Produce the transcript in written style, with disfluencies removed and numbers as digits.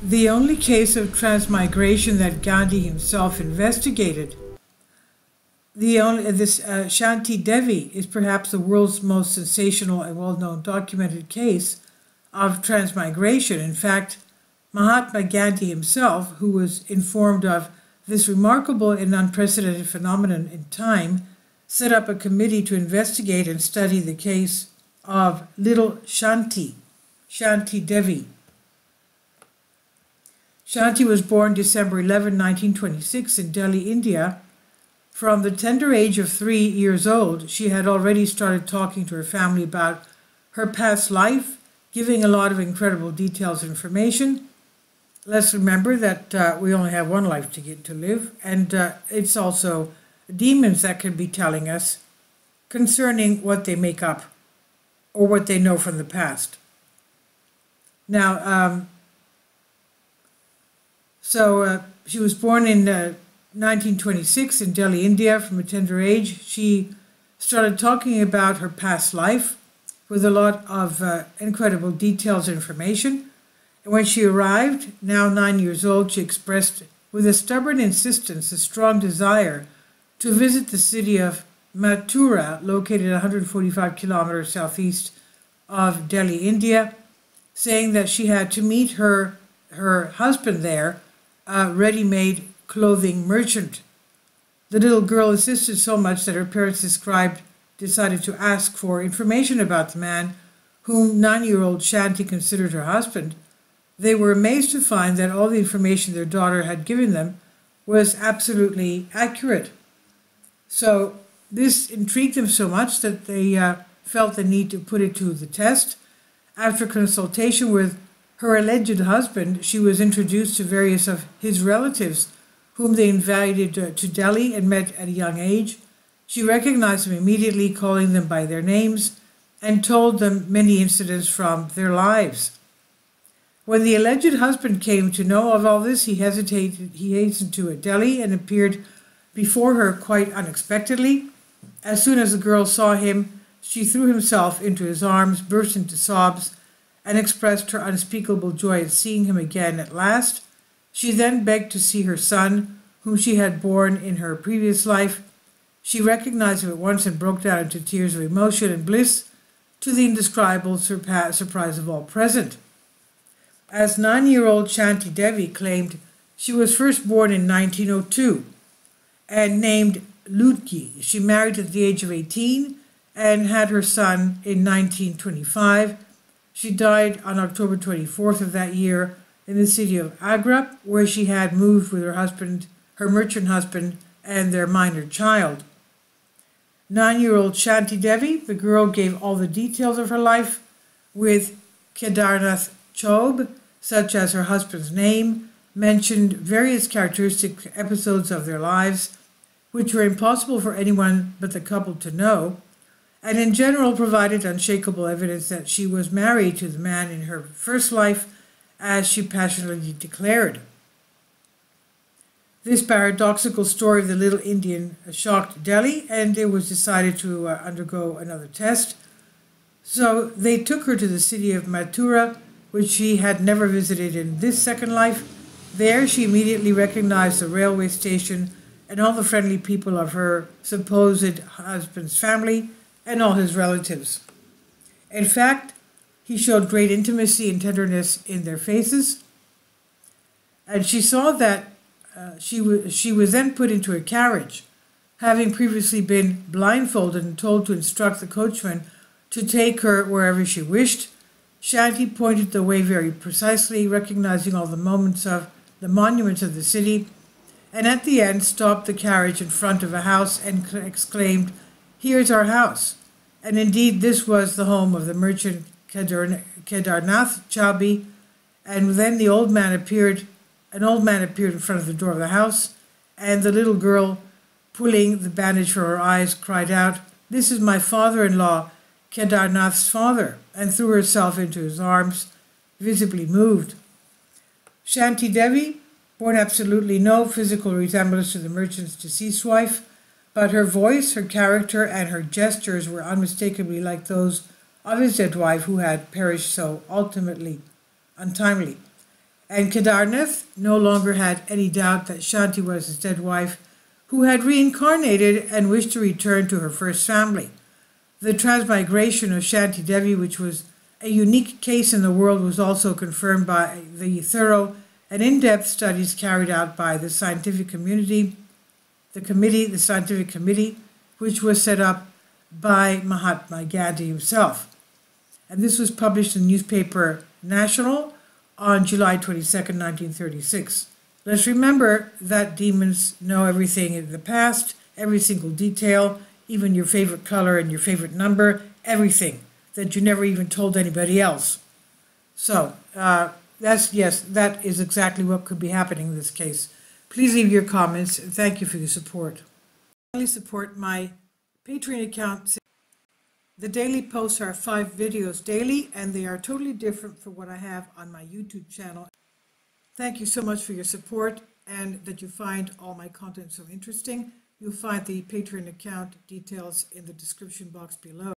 The only case of transmigration that Gandhi himself investigated, this Shanti Devi, is perhaps the world's most sensational and well-known documented case of transmigration. In fact, Mahatma Gandhi himself, who was informed of this remarkable and unprecedented phenomenon in time, set up a committee to investigate and study the case of little Shanti Devi. Shanti was born December 11, 1926 in Delhi, India. From the tender age of 3 years old, she had already started talking to her family about her past life, giving a lot of incredible details and information. Let's remember that we only have one life to live, and it's also demons that can be telling us concerning what they make up or what they know from the past. Now, she was born in 1926 in Delhi, India. From a tender age, she started talking about her past life with a lot of incredible details and information. And when she arrived, now 9 years old, she expressed with a stubborn insistence a strong desire to visit the city of Mathura, located 145 kilometers southeast of Delhi, India, saying that she had to meet her husband there, a ready-made clothing merchant. The little girl insisted so much that her parents decided to ask for information about the man whom 9-year-old Shanti considered her husband. They were amazed to find that all the information their daughter had given them was absolutely accurate. So this intrigued them so much that they felt the need to put it to the test. After consultation with her alleged husband, she was introduced to various of his relatives, whom they invited to Delhi and met at a young age. She recognized them immediately, calling them by their names, and told them many incidents from their lives. When the alleged husband came to know of all this, he hastened to Delhi and appeared before her quite unexpectedly. As soon as the girl saw him, she threw herself into his arms, burst into sobs, and expressed her unspeakable joy at seeing him again at last. She then begged to see her son, whom she had borne in her previous life. She recognized him at once and broke down into tears of emotion and bliss, to the indescribable surprise of all present. As 9-year-old Shanti Devi claimed, she was first born in 1902 and named Ludgi. She married at the age of 18 and had her son in 1925. She died on October 24th of that year in the city of Agra, where she had moved with her merchant husband, and their minor child. 9-year-old Shanti Devi, the girl, gave all the details of her life with Kedarnath Chobe, such as her husband's name, mentioned various characteristic episodes of their lives, which were impossible for anyone but the couple to know, and in general provided unshakable evidence that she was married to the man in her first life, as she passionately declared. This paradoxical story of the little Indian shocked Delhi, and it was decided to undergo another test. So they took her to the city of Mathura, which she had never visited in this second life. There she immediately recognized the railway station and all the friendly people of her supposed husband's family and all his relatives. In fact, he showed great intimacy and tenderness in their faces, and she saw that she was then put into a carriage, having previously been blindfolded and told to instruct the coachman to take her wherever she wished. Shanti pointed the way very precisely, recognizing all the monuments of the city, and at the end stopped the carriage in front of a house and exclaimed, "Here's our house." And indeed, this was the home of the merchant Kedarnath Chabi. And then an old man appeared in front of the door of the house, and the little girl, pulling the bandage from her eyes, cried out, "This is my father-in-law, Kedarnath's father," and threw herself into his arms, visibly moved. Shanti Devi bore absolutely no physical resemblance to the merchant's deceased wife, but her voice, her character, and her gestures were unmistakably like those of his dead wife, who had perished so untimely. And Kedarnath no longer had any doubt that Shanti was his dead wife, who had reincarnated and wished to return to her first family. The transmigration of Shanti Devi, which was a unique case in the world, was also confirmed by the thorough and in-depth studies carried out by the scientific community, the scientific committee, which was set up by Mahatma Ghandi himself. And this was published in the newspaper National on July 22nd, 1936. Let's remember that demons know everything in the past, every single detail, even your favorite color and your favorite number, everything that you never even told anybody else. So, that is exactly what could be happening in this case. Please leave your comments, and thank you for your support. Finally, support my Patreon account. The daily posts are 5 videos daily, and they are totally different from what I have on my YouTube channel. Thank you so much for your support and that you find all my content so interesting. You'll find the Patreon account details in the description box below.